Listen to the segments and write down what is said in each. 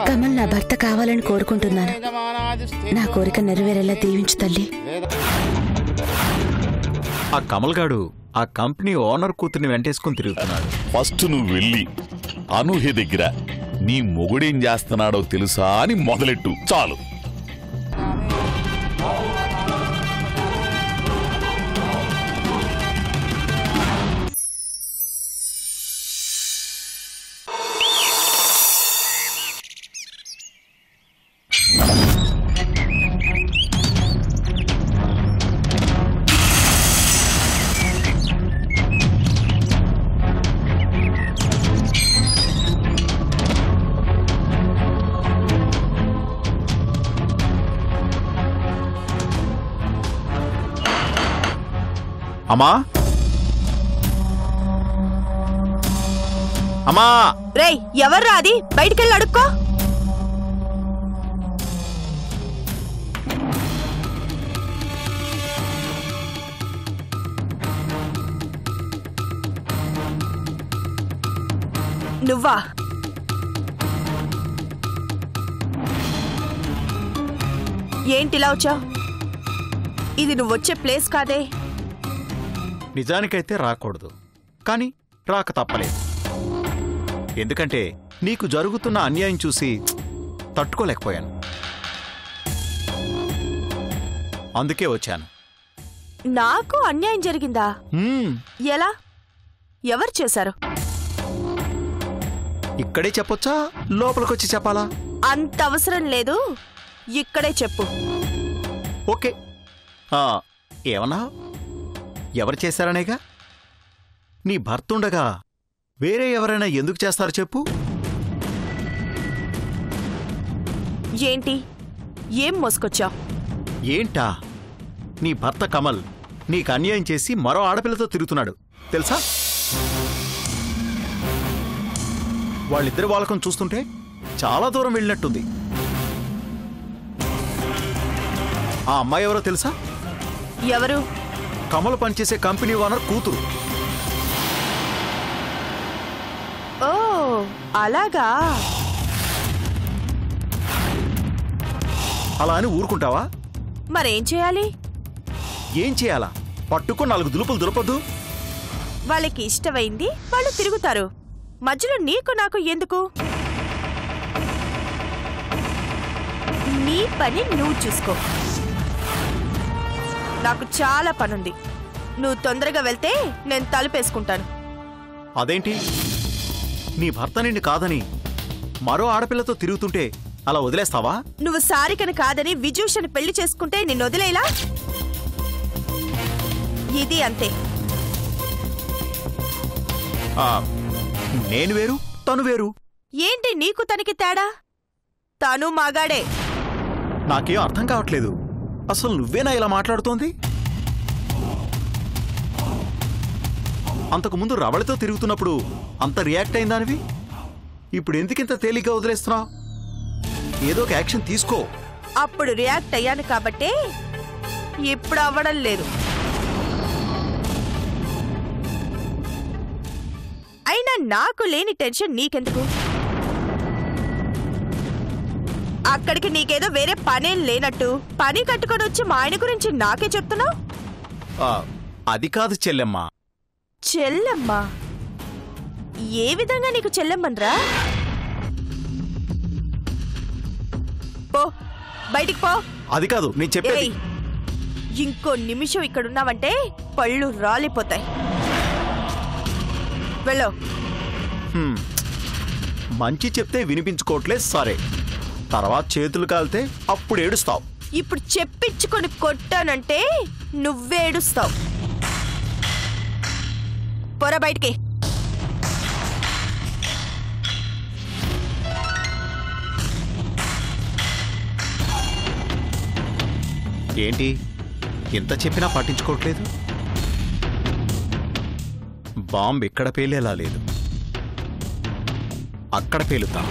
కమల్ నా భర్త కావాలని కోరుకుంటున్నాను. నా కోరిక నెరవేరేలా దీవించు తల్లి. ఆ కమల్ గాడు ఆ కంపెనీ ఓనర్ కూతుర్ని వెంటేసుకుని తిరుగుతున్నాడు. ఫస్ట్ నువ్వు వెళ్ళి అనూహ్య దగ్గర నీ మొగుడేం చేస్తున్నాడో తెలుసా అని మొదలెట్టు. చాలు. అమ్మా అమ్మా రేయ్, ఎవర్రా అది? బయటికెళ్ళి అడుక్కో. నువ్వా? ఏంటిలా వచ్చావు? ఇది నువ్వొచ్చే ప్లేస్ కాదే. నిజానికైతే రాకూడదు, కానీ రాక తప్పలేదు. ఎందుకంటే నీకు జరుగుతున్న అన్యాయం చూసి తట్టుకోలేకపోయాను. అందుకే వచ్చాను. నాకు అన్యాయం జరిగిందా? ఎలా? ఎవరు చేశారు? ఇక్కడే చెప్పొచ్చా, లోపలికొచ్చి చెప్పాలా? అంత అవసరం లేదు, ఇక్కడే చెప్పు. ఓకే. ఏమన్నా ఎవరు చేశారనేగా? నీ భర్తుండగా వేరే ఎవరైనా ఎందుకు చేస్తారు చెప్పు? ఏంటి? ఏం మోసుకొచ్చావు? ఏంటా? నీ భర్త కమల్ నీకు అన్యాయం చేసి మరో ఆడపిల్లతో తిరుగుతున్నాడు తెలుసా? వాళ్ళిద్దరి వాళ్ళకం చూస్తుంటే చాలా దూరం వెళ్ళినట్టుంది. ఆ అమ్మాయి ఎవరో తెలుసా? ఎవరు? కమల్ పనిచేసే కంపెనీ ఓనర్ కూతురు. ఓ అలాగా? అలా అని ఊరుకుంటావా? మరేం చేయాలి? ఏం చేయాలా? పట్టుకుని 4 దులుపులు దులపొద్దు. వాళ్ళకి ఇష్టమైంది వాళ్ళు తిరుగుతారు, మధ్యలో నీకు నాకు ఎందుకు? నీ పని నువ్వు చూసుకో. నాకు చాలా పనుంది. నువ్వు తొందరగా వెళ్తే నేను తలుపేసుకుంటాను. అదేంటి? నీ భర్త నిన్ను కాదని మరో ఆడపిల్లతో తిరుగుతుంటే అలా వదిలేస్తావా? నువ్వు సారికని కాదని విజూషని పెళ్లి చేసుకుంటే నిన్ను వదిలేలా? ఇది అంతే. నేను వేరు, తను వేరు. ఏంటి నీకు తనకి తేడా? తను మగాడే. నాకేం అర్థం కావట్లేదు. అసలు నువ్వేనా ఇలా మాట్లాడుతోంది? అంతకుముందు రవళితో తిరుగుతున్నప్పుడు అంత రియాక్ట్ అయిందానివి, ఇప్పుడు ఎందుకింత తేలిగ్గా వదిలేస్తున్నావు? ఏదో ఒక యాక్షన్ తీసుకో. అప్పుడు రియాక్ట్ అయ్యాను కాబట్టే ఇప్పుడు అవ్వడం లేదు. అయినా నాకు లేని టెన్షన్ నీకెందుకు? అక్కడికి నీకేదో వేరే పనేం లేనట్టు పని కట్టుకొని వచ్చి మా ఆయన గురించి నాకే చెప్తున్నావు. అది కాదు చెల్లెమ్మ. చెల్లెమ్మా? ఏ విధంగా నీకు చెల్లెమ్మన్రా? పో, బయటికి పో. అది కాదు నేను చెప్పేది. ఇంకో నిమిషం ఇక్కడున్నావంటే పళ్ళు రాలిపోతాయి. వెళ్ళు. మంచి చెప్తే వినిపించుకోవట్లేదు సరే, తర్వాత చేతులు కాలితే అప్పుడు ఏడుస్తావు. ఇప్పుడు చెప్పించుకొని కొట్టానంటే నువ్వేడుస్తావు. పొర బయటికి. ఏంటి ఎంత చెప్పినా పట్టించుకోవట్లేదు? బాంబు ఇక్కడ పేలేలా లేదు, అక్కడ పేలుతా.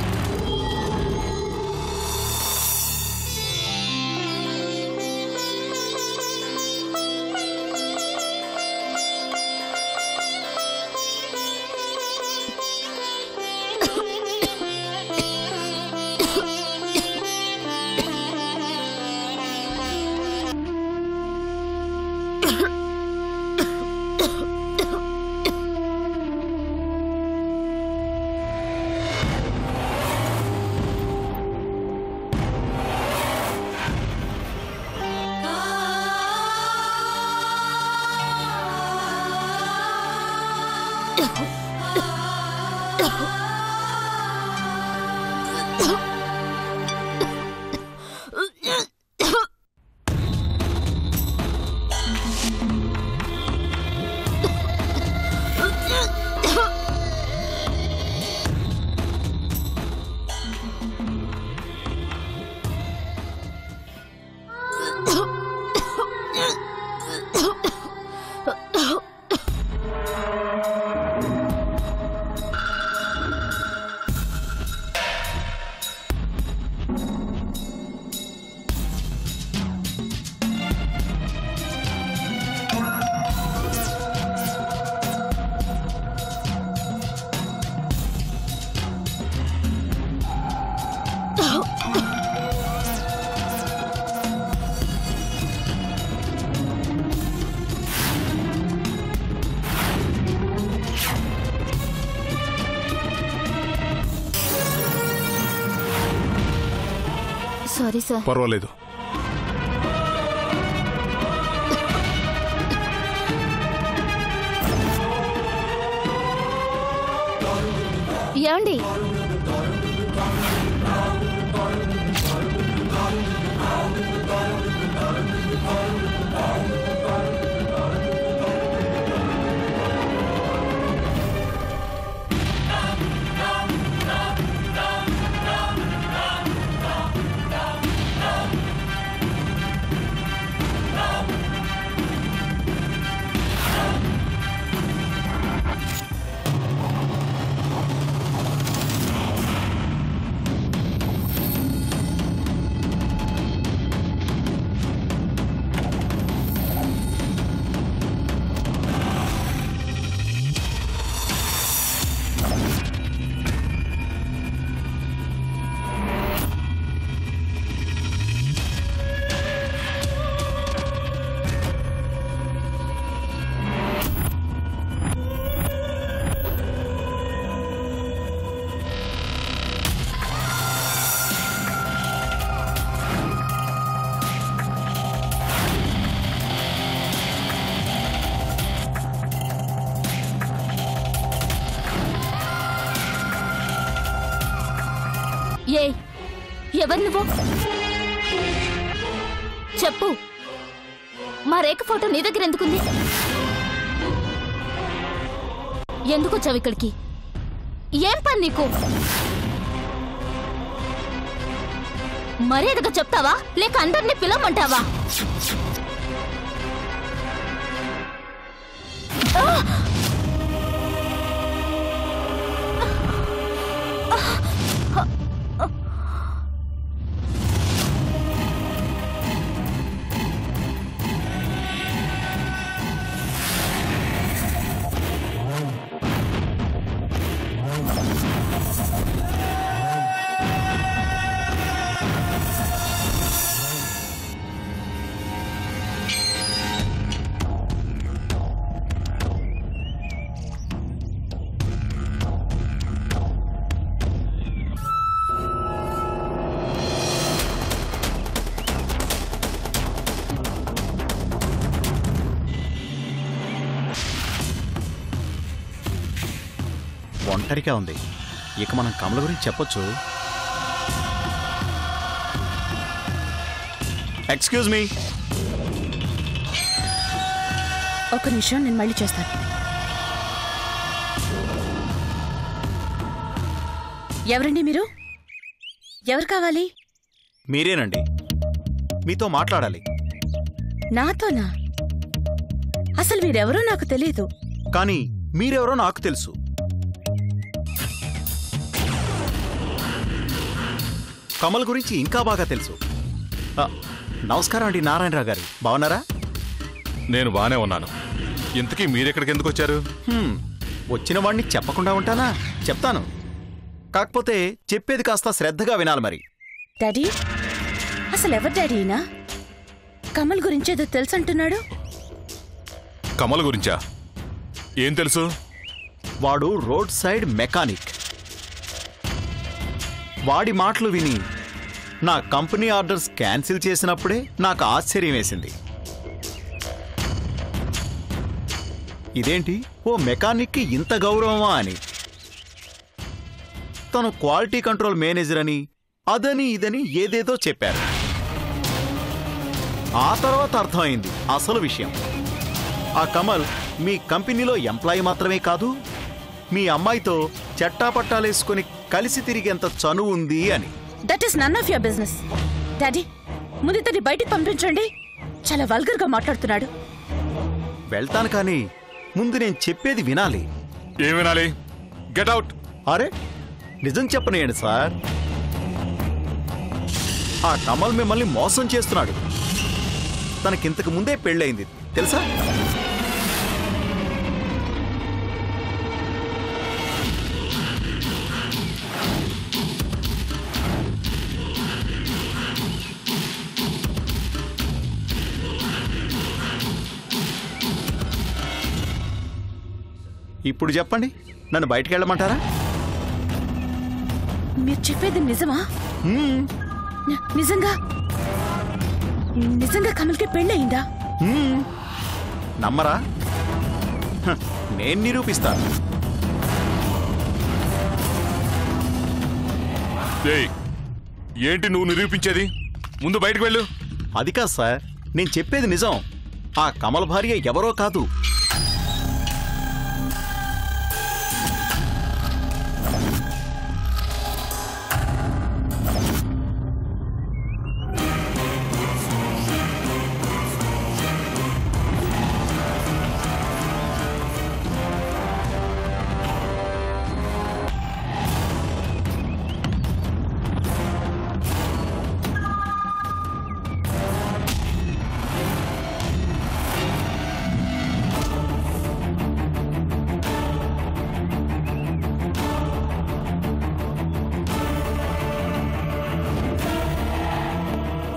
Sorry sir. పర్వాలేదు. ఏమండి? ఎవరు నువ్వు? చెప్పు. మా రేఖ ఫోటో నీ దగ్గర ఎందుకుంది? ఎందుకు వచ్చావు ఇక్కడికి? ఏం పని నీకు? మర్యాదగా చెప్తావా లేక అందరినీ పిలవమంటావా? ఒంటరిగా ఉంది. ఇక మనం కమల గురించి చెప్పొచ్చు. Excuse me. ఒక నిమిషం, నేను మళ్ళీ చేస్తాను. ఎవరండి మీరు? ఎవరు కావాలి? మీరేనండి. మీతో మాట్లాడాలి. నాతోనా? అసలు మీరెవరో నాకు తెలియదు. కానీ మీరెవరో నాకు తెలుసు. కమల్ గురించి ఇంకా బాగా తెలుసు. నమస్కారం అండి నారాయణరావు గారు, బాగున్నారా? నేను బానే ఉన్నాను. ఇంతకీ మీరెక్కడికి ఎందుకు వచ్చారు? వచ్చిన వాడిని చెప్పకుండా ఉంటానా? చెప్తాను. కాకపోతే చెప్పేది కాస్త శ్రద్ధగా వినాలి మరి. డాడీ, అసలు ఎవరు డాడీ ఈయన? కమల్ గురించేదో తెలుసు అంటున్నాడు. కమల్ గురించా? ఏం తెలుసు? వాడు రోడ్ సైడ్ మెకానిక్. వాడి మాటలు విని నా కంపెనీ ఆర్డర్స్ క్యాన్సిల్ చేసినప్పుడే నాకు ఆశ్చర్యం వేసింది. ఇదేంటి ఓ మెకానిక్కి ఇంత గౌరవమా అని. తను క్వాలిటీ కంట్రోల్ మేనేజర్ అని అదని ఇదని ఏదేదో చెప్పారు. ఆ తర్వాత అర్థమైంది అసలు విషయం. ఆ కమల్ మీ కంపెనీలో ఎంప్లాయీ మాత్రమే కాదు, మీ అమ్మాయితో చట్టాపట్టాలేసుకుని కలిసి తిరిగేంత చనువు ఉంది అని. That is none of your business. Daddy, ముందు ఇతన్ని బయటికి పంపించండి. చాలా వల్గర్గా మాట్లాడుతున్నాడు. వెళ్తాను కానీ ముందు నేను చెప్పేది వినాలి. ఏం వినాలి? Get out. అరే నిజం చెప్పనేయండి సార్. ఆ కమల్ మిమ్మల్ని మోసం చేస్తున్నాడు. తనకింతకు ముందే పెళ్ళయింది తెలుసా? ఇప్పుడు చెప్పండి, నన్ను బయటికి వెళ్ళమంటారా? మీరు చెప్పేది నిజమా? నిజంగా నిజంగా కమల్కి పెళ్ళయిందా? నమ్మరా? నేను నిరూపిస్తాను. ఏంటి నువ్వు నిరూపించేది? ముందు బయటకు వెళ్ళు. అది కాదు సార్, నేను చెప్పేది నిజం. ఆ కమల్ భార్య ఎవరో కాదు.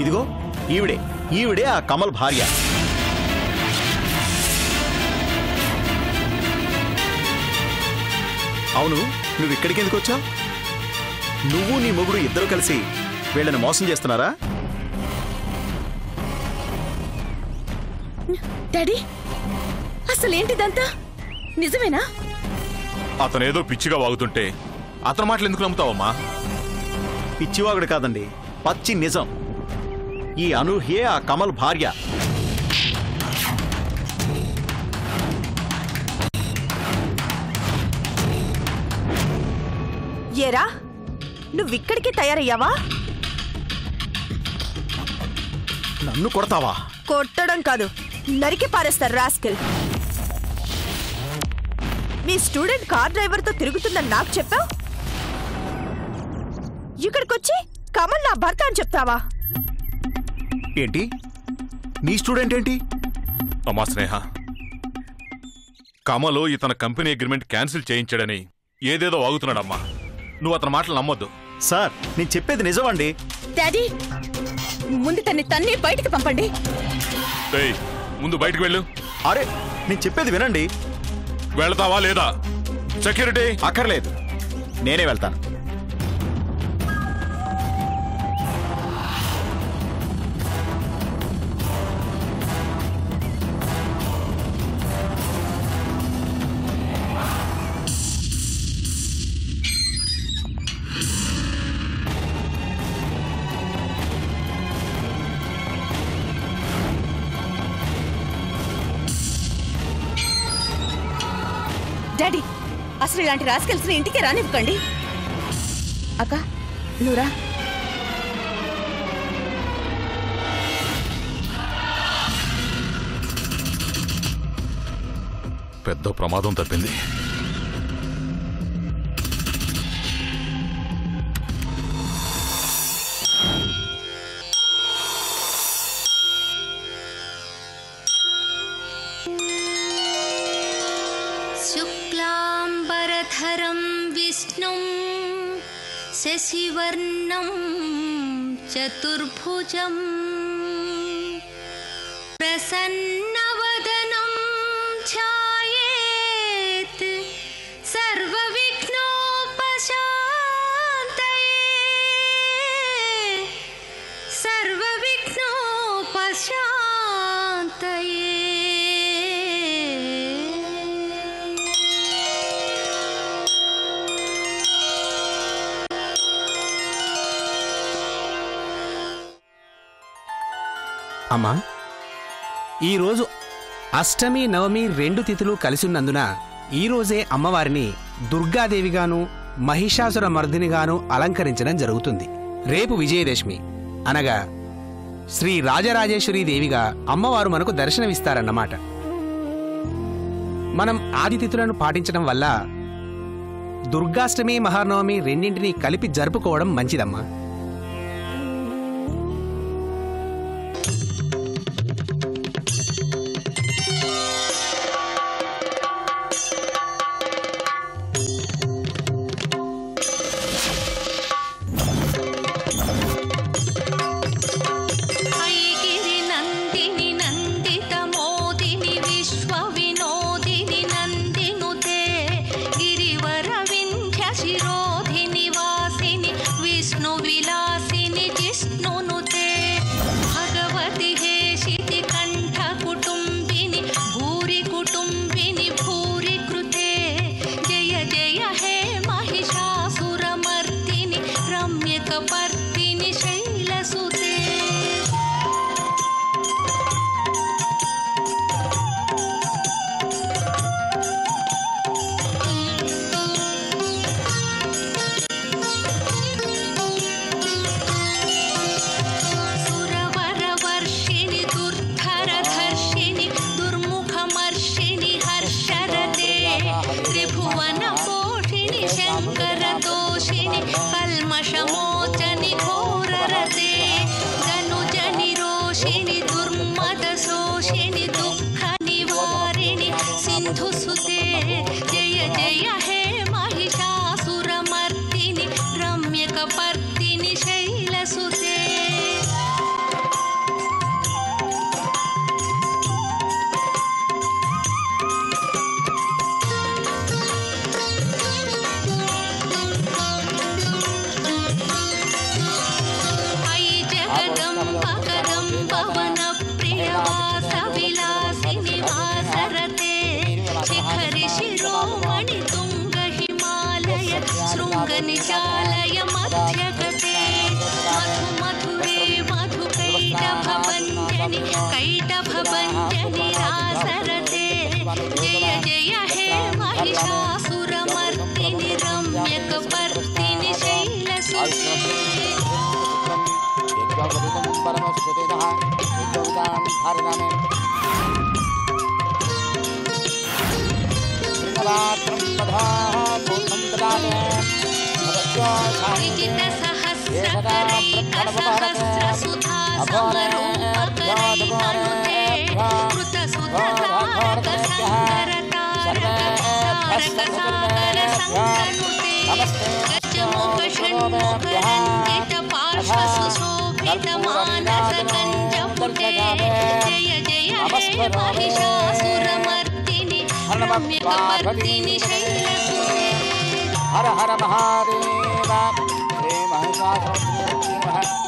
ఇదిగో ఈవిడే ఆ కమల్ భార్య. అవును, నువ్వు ఇక్కడికి ఎందుకు వచ్చావు? నువ్వు నీ మొగుడు ఇద్దరు కలిసి వీళ్ళని మోసం చేస్తున్నారా? డాడీ, అసలేంటిదంతా నిజమేనా? అతనేదో పిచ్చిగా వాగుతుంటే అతని మాటలు ఎందుకు నమ్ముతావమ్మా? పిచ్చివాగుడు కాదండి, పచ్చి నిజం. ఈ అనూహ్యే ఆ కమల్ భార్య. ఏరా, నువ్విక్కడికి తయారయ్యావా? నన్ను కొడతావా? కొట్టడం కాదు, నరికి పారేస్తారు రాస్కెల్. మీ స్టూడెంట్ కార్ డ్రైవర్తో తిరుగుతుందని నాకు చెప్పావు. ఇక్కడికొచ్చి కమల్ నా భర్త అని చెప్తావా? ఏంటి? నీ స్టూడెంట్ ఏంటి? అమ్మా స్నేహ, కమలు ఇతని కంపెనీ అగ్రిమెంట్ క్యాన్సిల్ చేయించాడని ఏదేదో వాగుతున్నాడమ్మా. నువ్వు అతని మాటలు నమ్మొద్దు. సార్, నేను చెప్పేది నిజమండి. డాడీ, ముందు తన్ని బయటికి పంపండి. ముందు బయటకు వెళ్ళు. అరే, నేను చెప్పేది వినండి. వెళ్తావా లేదా? సెక్యూరిటీ అక్కర్లేదు, నేనే వెళ్తాను. డాడీ, అసలు ఇలాంటి రాస్కెల్స్ని ఇంటికి రానివ్వకండి. అక్క, నువ్వురా. పెద్ద ప్రమాదం తప్పింది. శుక్లాంబరధరం విష్ణుం శశివర్ణం చతుర్భుజం ప్రసన్నవదనం ధ్యాయేత్ సర్వవిఘ్నోపశాంతయే సర్వవిఘ్నోపశాంతయే. అమ్మా, ఈరోజు అష్టమి నవమి 2 తిథులు కలిసినందున ఈరోజే అమ్మవారిని దుర్గాదేవిగాను మహిషాసుర మర్దినిగాను అలంకరించడం జరుగుతుంది. రేపు విజయదశమి అనగా శ్రీ రాజరాజేశ్వరీ దేవిగా అమ్మవారు మనకు దర్శనమిస్తారన్నమాట. మనం ఆది తిథులను పాటించడం వల్ల దుర్గాష్టమి మహానవమి రెండింటినీ కలిపి జరుపుకోవడం మంచిదమ్మా. निचालय मध्यगते मधु मधुरे मधुकैटभभञ्जनि कैटभभञ्जनि रासरते जय जय हे महिषासुरमर्दिनि रम्यकपर्दिनि शैलसुते हर हर महादेव श्री महिषासुरमर्दिनि